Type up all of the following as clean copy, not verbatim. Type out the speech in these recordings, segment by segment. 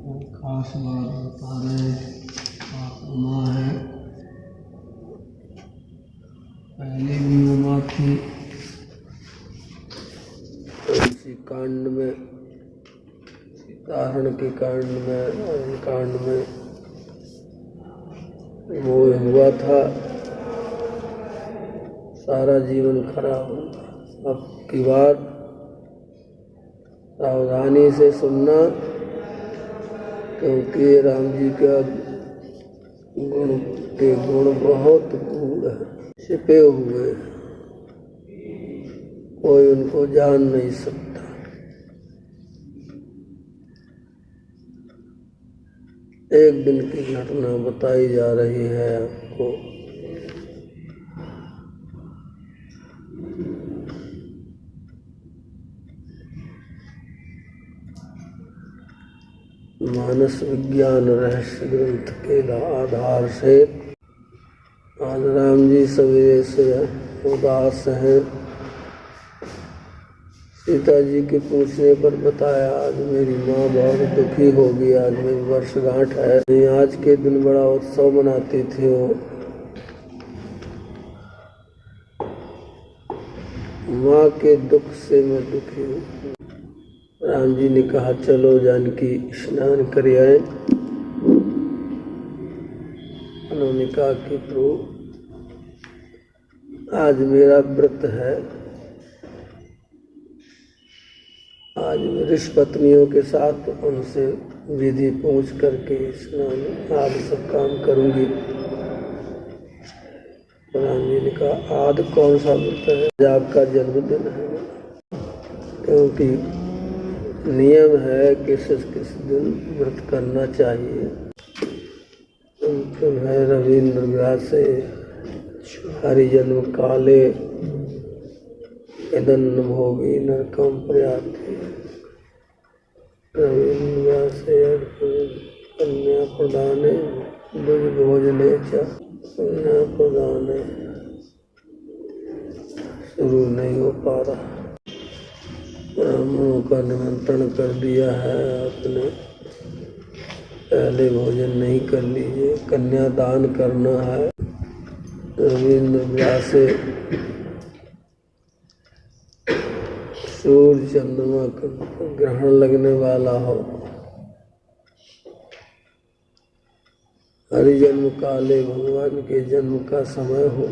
खास बात बता रहे उमा है। पहले भी उमा थी इसी कांड में, तारण के कांड में और कांड में वो हुआ था, सारा जीवन खराब हुआ। अब की बार सावधानी से सुनना, क्योंकि राम जी का गुण बहुत गूढ़ है, छिपे हुए, कोई उनको जान नहीं सकता। एक दिन की घटना बताई जा रही है आपको। मानस विज्ञान रहस्य ग्रंथ के आधार से आज राम जी सवेरे से उदास हैं। सीता जी के पूछने पर बताया, आज मेरी माँ बहुत दुखी होगी, आज मेरी वर्षगांठ है। आज के दिन बड़ा उत्सव मनाती थी वो। माँ के दुख से मैं दुखी हूँ। राम जी ने कहा, चलो जानकी स्नान कर आए। उन्होंने कहा कि प्रभु आज मेरा व्रत है, आज मैं ऋषि पत्नियों के साथ उनसे विधि पूछ करके स्नान आदि सब काम करूंगी। राम जी ने कहा, आज कौन सा व्रत है? आज आपका जन्मदिन है, क्योंकि नियम है कि किस दिन व्रत करना चाहिए। है रविन्द्र व्यासे हरिजन्म काले यदन्न भोगी नरकम प्रयाति। रविन्द्र व्यासे कन्या प्रदाने द्विज भोजने च कन्या प्रदाने। शुरू नहीं हो पा रहा। ब्राह्मणों का निमंत्रण कर दिया है आपने, पहले भोजन नहीं कर लीजिए, कन्यादान करना है। रविन्द्र व्यासे सूर्य चंद्रमा का ग्रहण लगने वाला हो, हरिजन्म काले भगवान के जन्म का समय हो,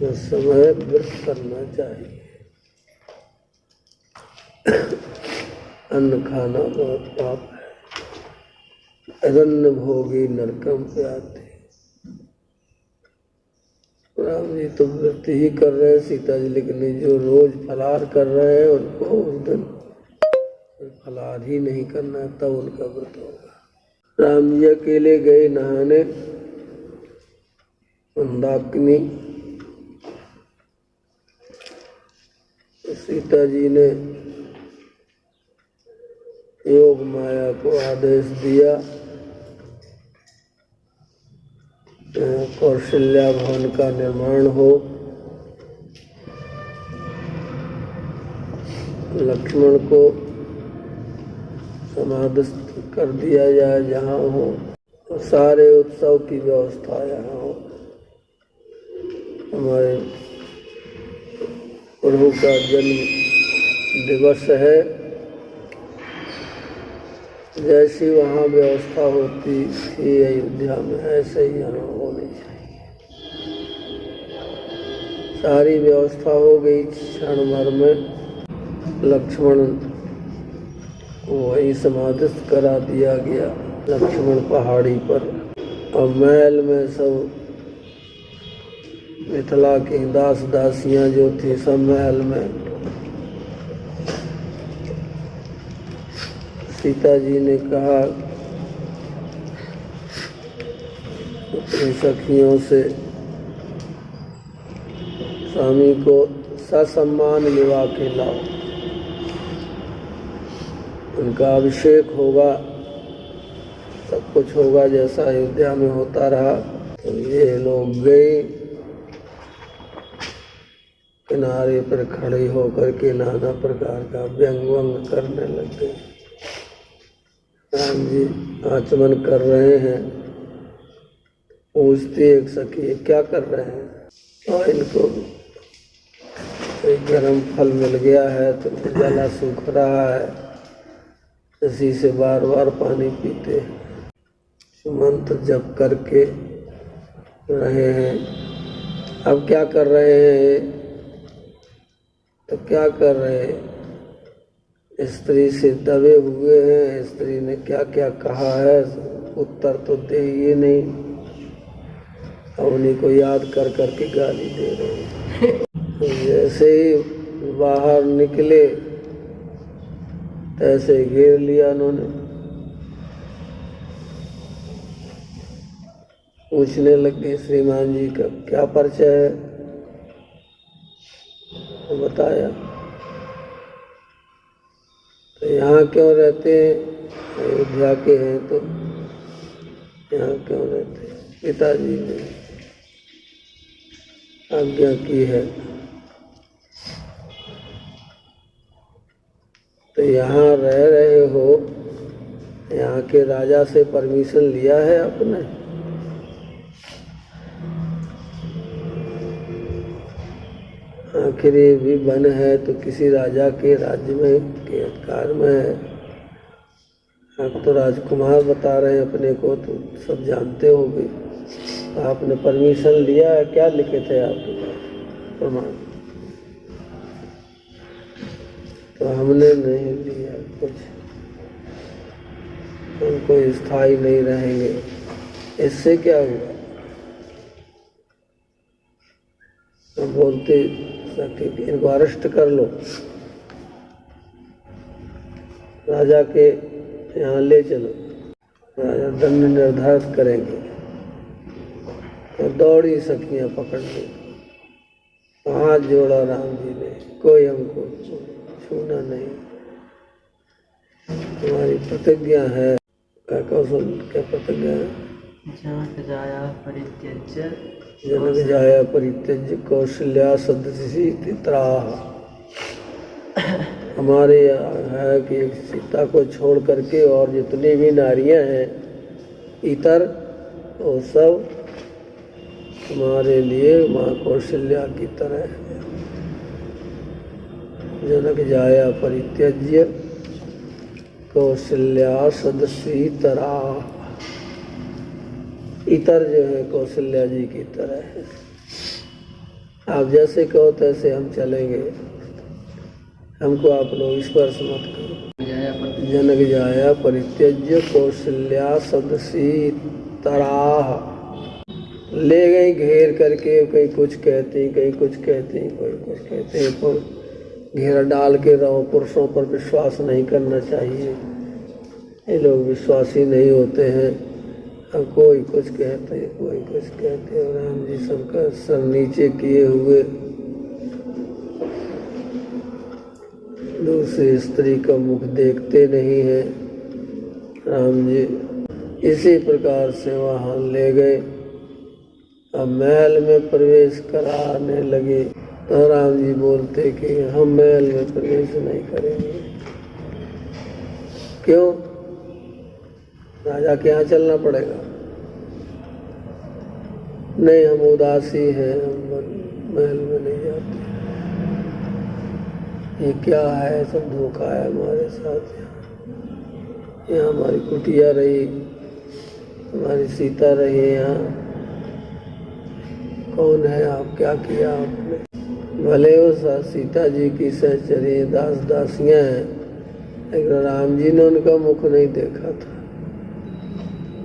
उस समय व्रत करना चाहिए। अन्न खाना बहुत पाप है। अदन्न भोगी नरकम प्रयाति। राम जी तो व्रत ही कर रहे हैं, सीता जी लेकिन जो रोज फलाहार कर रहे हैं उनको उस दिन फलाहार ही नहीं करना है, तब उनका व्रत होगा। राम जी अकेले गए नहाने मंदाकिनी। सीता जी ने योग माया को आदेश दिया, कौशल्या भवन का निर्माण हो, लक्ष्मण को समाधिस्थ कर दिया जाए जहाँ हो, तो सारे उत्सव की व्यवस्था यहाँ हो। हमारे प्रभु का जन्म दिवस है, जैसी वहाँ व्यवस्था होती थी अयोध्या में, ऐसे ही यहाँ होनी चाहिए। सारी व्यवस्था हो गई क्षण भर में। लक्ष्मण को वहीं समाधिस्थ करा दिया गया, लक्ष्मण पहाड़ी पर। और महल में सब मिथिला की दास दासियां जो थी, सब महल में। सीता जी ने कहा अपनी सखियों से, स्वामी को ससम्मान लिवा के लाओ, उनका अभिषेक होगा, सब कुछ होगा जैसा अयोध्या में होता रहा। तो ये लोग गए, किनारे पर खड़े होकर के नाना प्रकार का व्यंग करने लग गए। राम जी आचमन कर रहे हैं। पूछती एक सखी क्या कर रहे हैं, और इनको कोई गर्म फल मिल गया है तो गला सूख रहा है, इसी से बार बार पानी पीते मंत्र जप करके रहे हैं। अब क्या कर रहे हैं, तो क्या कर रहे हैं, स्त्री से दबे हुए हैं। स्त्री ने क्या क्या कहा है उत्तर तो दे ही नहीं, अब उन्हीं को याद कर करके गाली दे रहे हैं। जैसे ही बाहर निकले तैसे घेर लिया उन्होंने, पूछने लगे श्रीमान जी का क्या परिचय है, तो बताया। तो यहाँ क्यों रहते हैं, अयोध्या के हैं तो यहाँ क्यों रहते हैं, पिताजी ने आज्ञा की है। तो यहाँ रह रहे हो, यहाँ के राजा से परमिशन लिया है आपने, आखिर ये भी वन है तो किसी राजा के राज्य में के अधिकार में है। आप तो राजकुमार बता रहे हैं अपने को, तो सब जानते होंगे। आपने परमिशन लिया है, क्या लिखे थे आपके पास प्रमाण, तो हमने नहीं लिया कुछ, हम कोई स्थायी नहीं रहेंगे। इससे क्या हुआ, तो बोलते कि इनको अरेस्ट कर लो, राजा के यहाँ ले चलो, राजा दंड निर्धारित करेंगे। तो दौड़ी सखियाँ पकड़ने, हाथ जोड़ा राम जी ने, कोई हमको छूना नहीं, तुम्हारी प्रतिज्ञा है। क्या कौशल, क्या प्रतिज्ञा है, जनक जाया परित्यज्य जनक जाया परित्यज्य कौशल्या सदृशी तित्राह। हमारे है कि सीता को छोड़ करके और जितनी भी नारियां हैं इतर, वो सब हमारे लिए माँ कौशल्या की तरह है। जनक जाया परित्यज्य कौशल्या सदृशी तरह, इतर जो है कौशल्या जी की तरह है। आप जैसे कहो तैसे हम चलेंगे, हमको आप लोग स्पर्श मत करो। जनक जाया परित्यज्य कौशल्या सदृशी तरह, ले गई घेर करके, कहीं कुछ कहती कहीं कुछ कहती, कोई कुछ कहते हैं। तो घेरा डाल के रहो, पुरुषों पर विश्वास नहीं करना चाहिए, ये लोग विश्वासी नहीं होते हैं। अब कोई कुछ कहते कोई कुछ कहते, और राम जी सबका सर नीचे किए हुए दूसरी स्त्री का मुख देखते नहीं हैं राम जी। इसी प्रकार से वहाँ ले गए। अब महल में प्रवेश कराने लगे तो राम जी बोलते कि हम महल में प्रवेश नहीं करेंगे। क्यों, राजा के यहाँ चलना पड़ेगा। नहीं, हम उदासी हैं, हम महल में नहीं जाते। ये क्या है, सब धोखा है हमारे साथ। यहाँ हमारी कुटिया रही, हमारी सीता रही, यहाँ कौन है आप, क्या किया आपने। भले वो सीता जी की सहचरी दास दासियाँ हैं, लेकिन राम जी ने उनका मुख नहीं देखा था।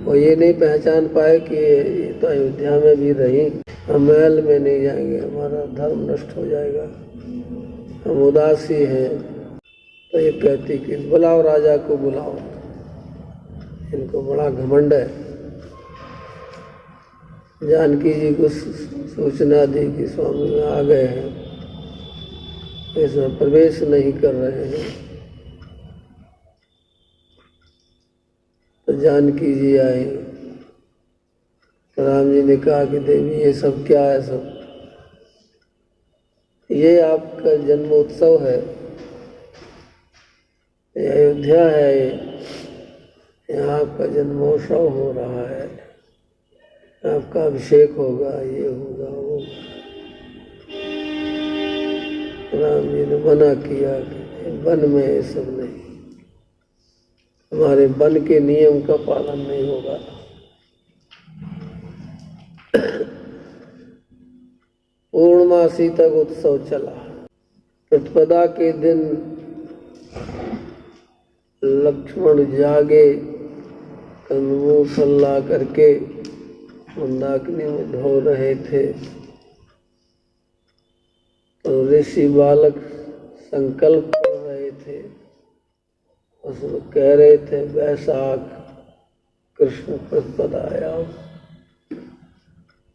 वो ये नहीं पहचान पाए कि ये तो अयोध्या में भी रही, हम महल में नहीं जाएंगे, हमारा धर्म नष्ट हो जाएगा, हम उदासी हैं। तो ये कहती कि बुलाओ, राजा को बुलाओ। इनको बड़ा घमंड है। जानकी जी को सूचना दी कि स्वामी आ गए हैं, इसमें प्रवेश नहीं कर रहे हैं। तो जानकी जी आई, तो राम जी ने कहा कि देवी ये सब क्या है, सब ये आपका जन्मोत्सव है, ये अयोध्या है, यहाँ आपका जन्मोत्सव हो रहा है, आपका अभिषेक होगा, ये होगा वो। राम जी ने मना किया कि वन में ये सब नहीं, हमारे वन के नियम का पालन नहीं होगा। पूर्णमासी तक उत्सव चला। प्रतिपदा के दिन लक्ष्मण जागे, कंदमूल फल ला करके मंदाकिनी में धो रहे थे, तो ऋषि बालक संकल्प कर रहे थे। उसमें कह रहे थे वैशाख कृष्ण प्रतिपदाया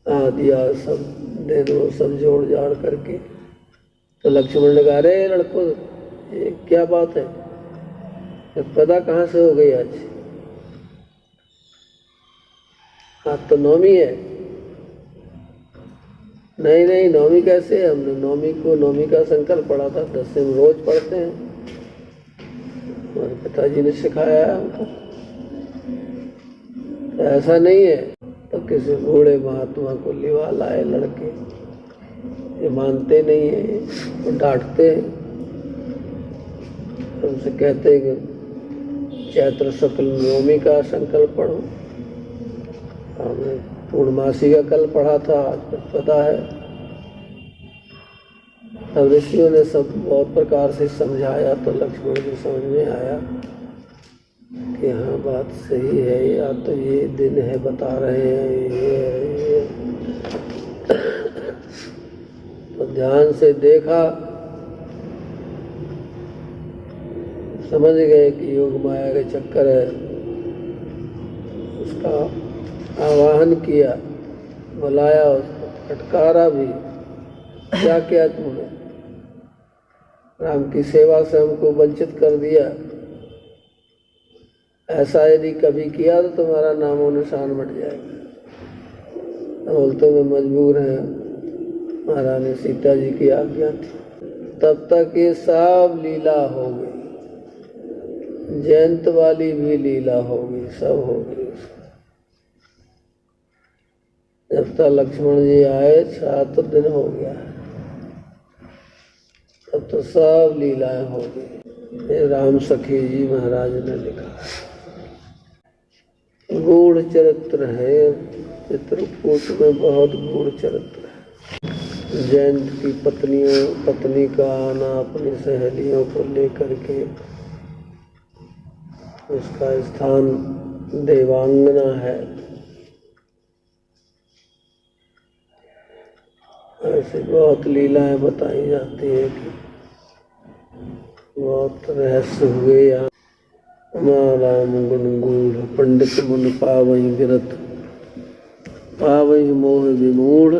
आदिया, सब दिन वो सब जोड़ जाड़ करके। तो लक्ष्मण ने कहा, अरे लड़कों ये क्या बात है, प्रतिपदा कहाँ से हो गई आज? आज तो नौमी है। नहीं नहीं, नौमी कैसे? हमने नौमी का संकल्प पढ़ा था, 10 दिन रोज पढ़ते हैं, हमारे पिताजी ने सिखाया है हमको। तो ऐसा नहीं है। तो किसी बूढ़े महात्मा को लिवा लाए लड़के, ये मानते नहीं है, वो डांटते हैं, उनसे कहते हैं कि चैत्र शुक्ल नवमी का संकल्प पढ़ो। हमने पूर्णमासी का कल पढ़ा था, आज पता है। तब ऋषियों ने सब बहुत प्रकार से समझाया, तो लक्ष्मण जी समझ में आया कि हाँ बात सही है, या तो ये दिन है बता रहे हैं, ये तो ध्यान से देखा, समझ गए कि योग माया का चक्कर है। उसका आवाहन किया, बुलाया, उसको फटकारा भी, क्या किया तुमने? राम की सेवा से हमको वंचित कर दिया। ऐसा यदि कभी किया तो तुम्हारा नामो निशान मिट जाएगा। बोलते में मजबूर हैं, महारानी सीता जी की आज्ञा थी। तब तक ये सब लीला हो गई, जयंत वाली भी लीला हो गई, सब हो गई। जब तक लक्ष्मण जी आए 7 दिन हो गया, तब तो सब लीलाएं हो गई। ये राम सखी जी महाराज ने लिखा, गूढ़ चरित्र है, चित्रकूट में बहुत गूढ़ चरित्र है। जयंत की पत्नी का आना अपनी सहेलियों को लेकर के, उसका स्थान देवांगना है। ऐसे बहुत लीलाएं बताई जाती है कि बहुत रहस्य हुए। यहाँ राम गुण गूढ़, पंडित मुन पावई विरत, पावई मोह विमूढ़,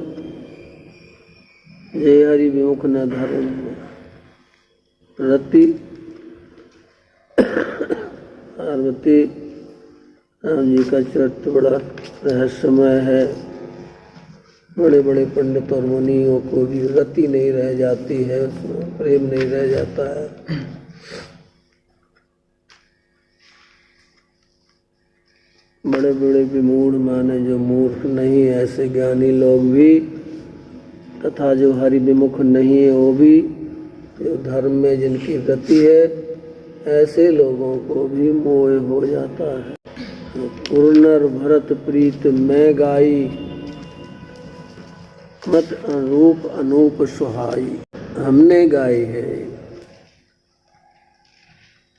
जय हरि विमुख न धर्म रति। पार्वती राम जी का चरित्र बड़ा रहस्यमय है। बड़े बड़े पंडित और मुनियों को भी रति नहीं रह जाती है, उसमें प्रेम नहीं रह जाता है। बड़े बड़े विमूढ़ माने जो मूर्ख नहीं, ऐसे ज्ञानी लोग भी, तथा जो हरि विमुख नहीं है वो भी, जो धर्म में जिनकी रति है, ऐसे लोगों को भी मोह हो जाता है। पुरनर भरत प्रीत मैं गाई, मत अनूप अनूप सुहाई। हमने गाई है।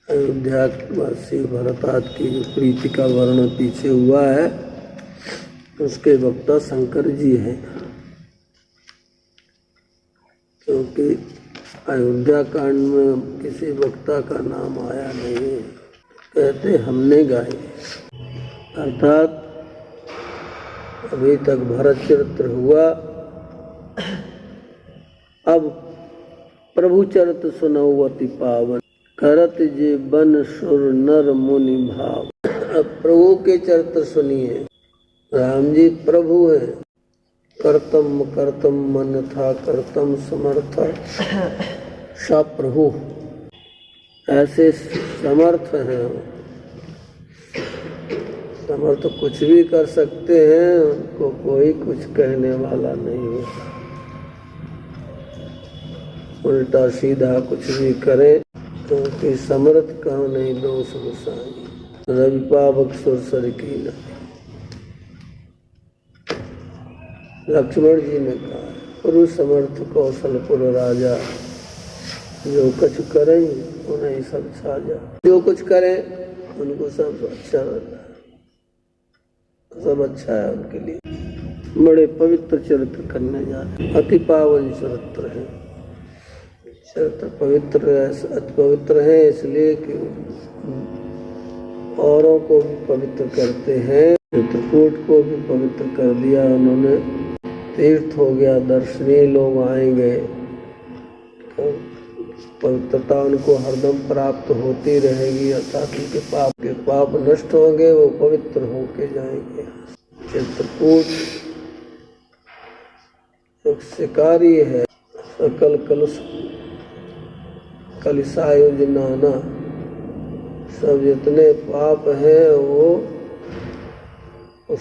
अयोध्यावासी भरतात की जो प्रीति का वर्णन पीछे हुआ है, उसके वक्ता शंकर जी हैं। क्योंकि अयोध्या कांड में किसी वक्ता का नाम आया नहीं है, कहते हमने गाई। अर्थात अभी तक भरत चरित्र हुआ, अब प्रभु चरित्र सुनौवति पावन, करत जे बन सुर नर मुनि भाव। अब प्रभु के चरित्र सुनिए। राम जी प्रभु है। कर्तम कर्तम मन था, कर्तम समर्थ सा प्रभु। ऐसे समर्थ हैं, समर्थ कुछ भी कर सकते हैं, उनको कोई कुछ कहने वाला नहीं है। उल्टा सीधा कुछ भी करें, क्योंकि समर्थ कहो नहीं दोष गुसाई, रवि पावक सुरसर की न। लक्ष्मण जी ने कहा, पुरुष समर्थ कौशलपुर राजा, जो कुछ करें उन्हें सब साजा। जो कुछ करें उनको सब अच्छा रहता है, सब अच्छा है उनके लिए। बड़े पवित्र चरित्र करने जा रहे हैं, अति पावन चरित्र है। चरित्र पवित्र अति पवित्र है इसलिए कि औरों को भी पवित्र करते हैं। चित्रकूट को भी पवित्र कर दिया उन्होंने, तीर्थ हो गया, दर्शनीय लोग आएंगे, पवित्रता उनको हरदम प्राप्त होती रहेगी, अर्थात उनके पाप नष्ट होंगे, वो पवित्र होके जाएंगे। चित्रकूट एक शिकारी है, सकल कलिसायोजनाना, सब जितने पाप हैं वो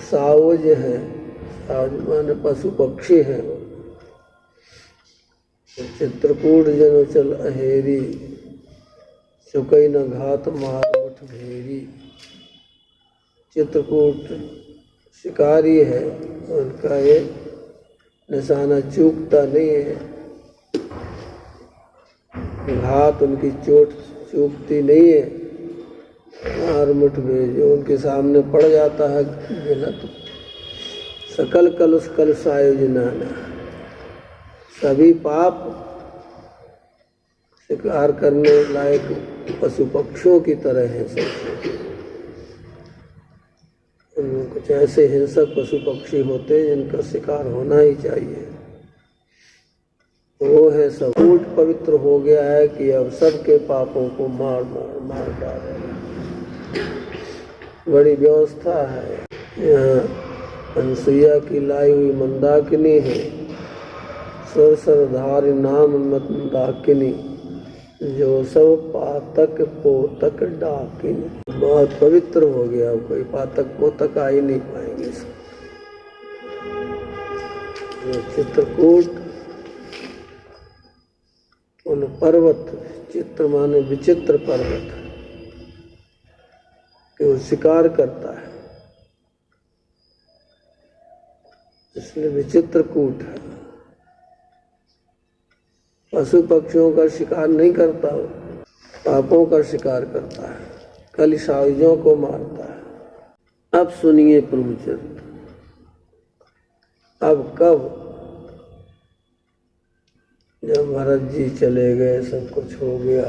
सावज हैं, सावज माने पशु पक्षी हैं। चित्रकूट जनो चल अहेरी, चुकई न घात मार मुठ भेरी। चित्रकूट शिकारी है, उनका ये निशाना चूकता नहीं है, घात उनकी चोट चूकती नहीं है। मार मुठ भेरी, जो उनके सामने पड़ जाता है गलत। सकल कलुष कलुषायोजनाना, सभी पाप शिकार करने लायक पशु पक्षियों की तरह है सब। उनमें कुछ ऐसे हिंसक पशु पक्षी होते हैं जिनका शिकार होना ही चाहिए, वो है सब। कूट पवित्र हो गया है कि अब सबके पापों को मार मार मार डालेगा। बड़ी व्यवस्था है। यहाँ अनसुईया की लाई हुई मंदाकिनी है, सुरसरधारी नाम मंदाकिनी, जो सब पातक पोतक डाकिनी। बहुत पवित्र हो गया, कोई पातक पोतक आ ही नहीं पाएंगे। चित्रकूट उन पर्वत, चित्र माने विचित्र पर्वत, कि वो शिकार करता है, इसलिए विचित्र कूट है। पशु पक्षियों का शिकार नहीं करता, वो पापों का शिकार करता है, कलिसाइजों को मारता है। अब सुनिए प्रभु चरित्र। अब कब, जब भरत जी चले गए, सब कुछ हो गया,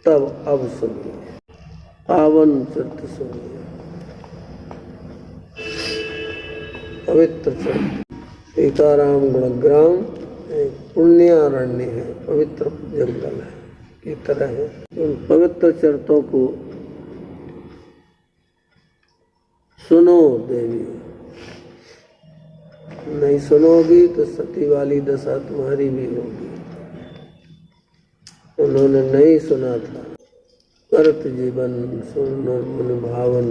तब अब सुनिए पावन चरित्र, सुनिए पवित्र चरित्र। सीताराम गुणग्राम एक पुण्यारण्य है, पवित्र जंगल है की तरह है। उन पवित्र चरित्रों को सुनो देवी, नहीं सुनोगी तो सती वाली दशा तुम्हारी भी होगी। उन्होंने नहीं सुना था। करत जीवन सुन मन भावन,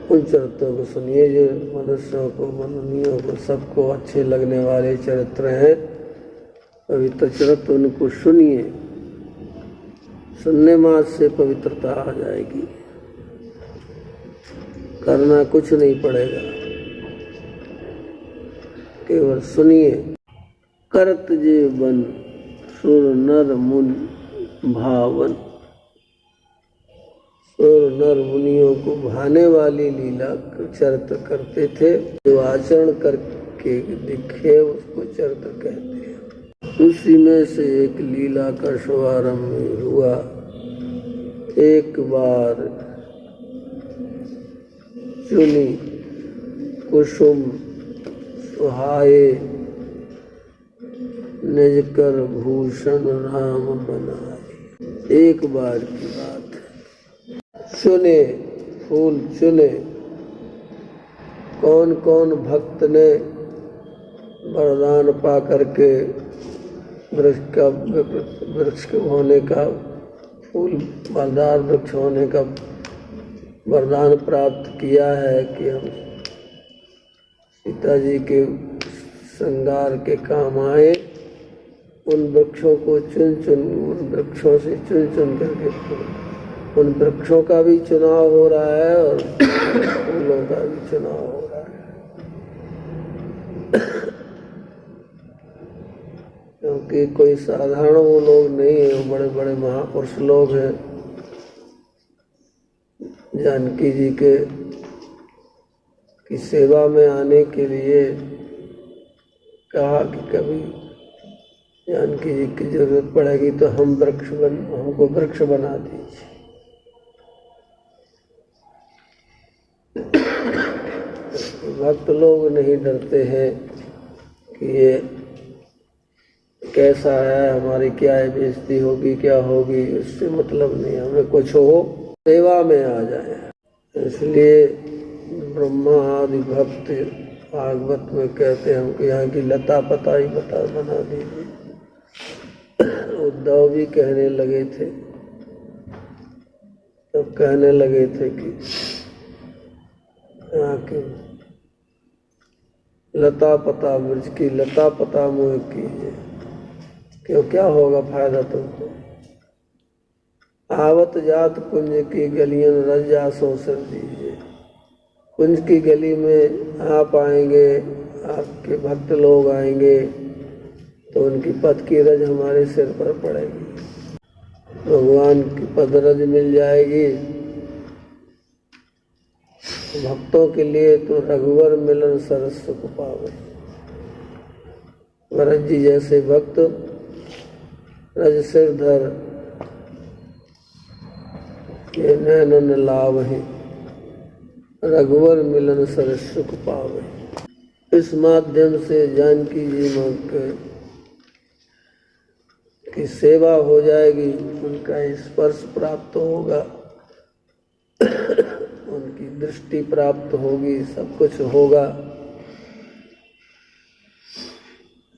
उन चरित्रों को सुनिए जो मनुष्यों को, मननीयों को, सबको अच्छे लगने वाले चरित्र हैं। पवित्र चरित्र उनको सुनिए, सुनने मात्र से पवित्रता आ जाएगी, करना कुछ नहीं पड़ेगा, केवल सुनिए। करत जीवन सुर नर मुन भावन, सुर नर मुनियों को भाने वाली लीला चरित्र करते थे। जो आचरण करके दिखे उसको चरित्र कहते हैं। उसी में से एक लीला का शुभारंभ हुआ। एक बार चुनी कुसुम सुहाए, निज कर भूषण राम बनाए। एक बार की बात है, चुने फूल चुने। कौन कौन भक्त ने वरदान पा करके वृक्ष के होने का, फूल फलदार वृक्ष होने का वरदान प्राप्त किया है कि हम सीता जी के श्रृंगार के काम आए। उन वृक्षों को उन वृक्षों से चुन करके उन वृक्षों का भी चुनाव हो रहा है और फूलों का भी चुनाव हो रहा है, क्योंकि कोई साधारण वो लोग नहीं है, वो बड़े बड़े महापुरुष लोग हैं। जानकी जी के की सेवा में आने के लिए कहा कि कभी जानकी जी की जरूरत पड़ेगी तो हमको वृक्ष बना दीजिए। भक्त लोग नहीं डरते हैं कि ये कैसा है, हमारी क्या बेइज्जती होगी, क्या होगी, इससे मतलब नहीं, हमें कुछ हो, सेवा में आ जाए। इसलिए ब्रह्मा आदि भक्त भागवत में कहते हैं हमको यहाँ की लता पता ही बना दीजिए। उद्धव भी कहने लगे थे, तब कहने लगे थे कि यहाँ की लता पता, ब्रज की लता पता मोह कीजिए, क्यों क्या होगा फायदा तुमको। आवत जात कुंज की गलियन रजा सो सिर दीजिए। कुंज की गली में आप आएंगे, आपके भक्त लोग आएंगे तो उनकी पद की रज हमारे सिर पर पड़ेगी, भगवान की पद रज मिल जाएगी। भक्तों के लिए तो रघुवर मिलन सरस सुख पावे। भरत जी जैसे भक्त रज सिर धर ये नैनन लावहि, रघुवर मिलन सरस सुख पावे। इस माध्यम से जानकी जी की सेवा हो जाएगी, उनका स्पर्श प्राप्त होगा, उनकी दृष्टि प्राप्त होगी, सब कुछ होगा।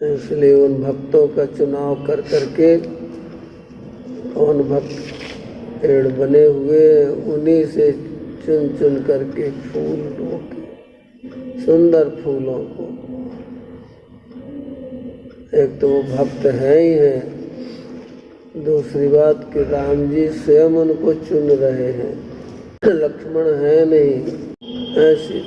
इसलिए उन भक्तों का चुनाव कर करके कौन भक्त पेड़ बने हुए, उन्हीं से चुन करके फूलों के सुंदर फूलों को, एक तो वो भक्त हैं ही हैं, दूसरी बात कि राम जी स्वयं उनको चुन रहे हैं, लक्ष्मण है नहीं। ऐसी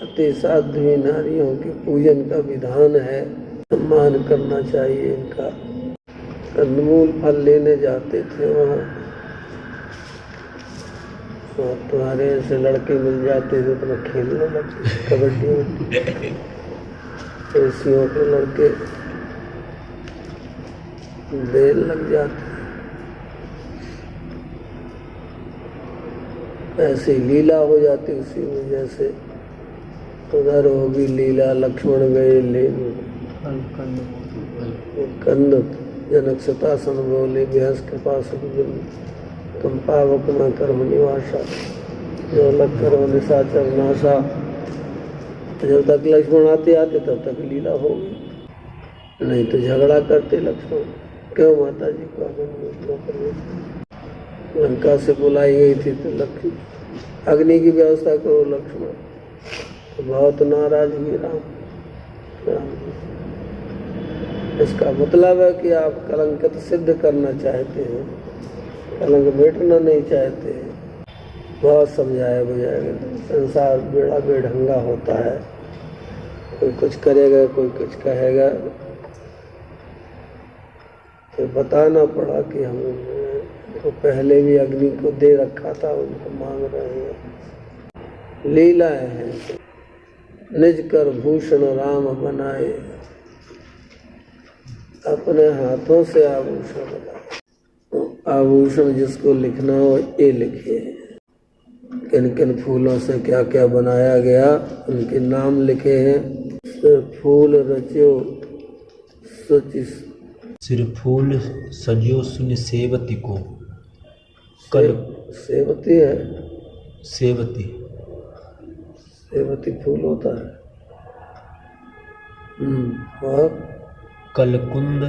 अति साध्वी नारियों के पूजन का विधान है, सम्मान करना चाहिए इनका। कंदमूल फल लेने जाते थे वहाँ, और तुम्हारे ऐसे लड़के मिल जाते थे तो मैं खेलने लगती, कबड्डी ऐसियों के लड़के देर लग जाते। ऐसी लीला हो जाती उसी में, जैसे उधर होगी लीला, लक्ष्मण गए लेने कंद, जनक सतासन बोले बेहस के पास तुम पावक न करो निवासा, जो लग करो निशाचर नाशा। जब तक लक्ष्मण आते तब तक लीला होगी, नहीं तो झगड़ा करते लक्ष्मण। क्यों माता जी को लंका से बुलाई गई थी तो लक्ष्मण अग्नि की व्यवस्था करो लक्ष्मण, तो बहुत नाराज हुए राम। इसका मतलब है कि आप कलंकित सिद्ध करना चाहते हैं, कलंक मिटना नहीं चाहते। बहुत समझाया बुझाएगा, संसार बेड़ा बेढंगा होता है, कोई कुछ करेगा कोई कुछ कहेगा, तो बताना पड़ा कि हम तो पहले भी अग्नि को दे रखा था, उनको मांग रहे हैं। लीलाएं हैं, निज कर भूषण राम बनाए, अपने हाथों से आभूषण बनाए। आभूषण जिसको लिखना हो ये लिखे, किन किन फूलों से क्या क्या बनाया गया उनके नाम लिखे हैं। फूल रचो सुचि, सिर फूल सजो सुन सेवती को, सेवती है, सेवती सेवती फूल होता है। और कलकुंद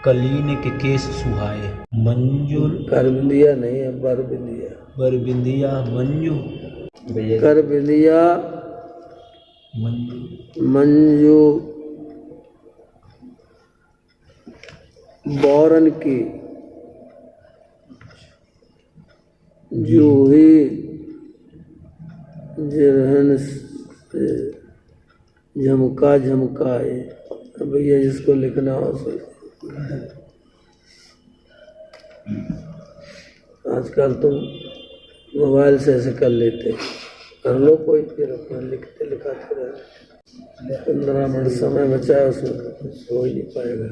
कलीन के केस सुहाए। मंजुल कर बिंदिया नहीं है, बर बिंदिया। बर बिंदिया मंजू कर बिंदिया मंजू मंजू बौरन की जूही जिरहन से झमका झमकाए। भैया जिसको लिखना हो सो। आजकल तुम मोबाइल से ऐसे कर लेते, कर लो कोई, फिर अपना लिखते लिखाते रहे। 15 मिनट समय बचा है, उसमें हो ही नहीं पाएगा।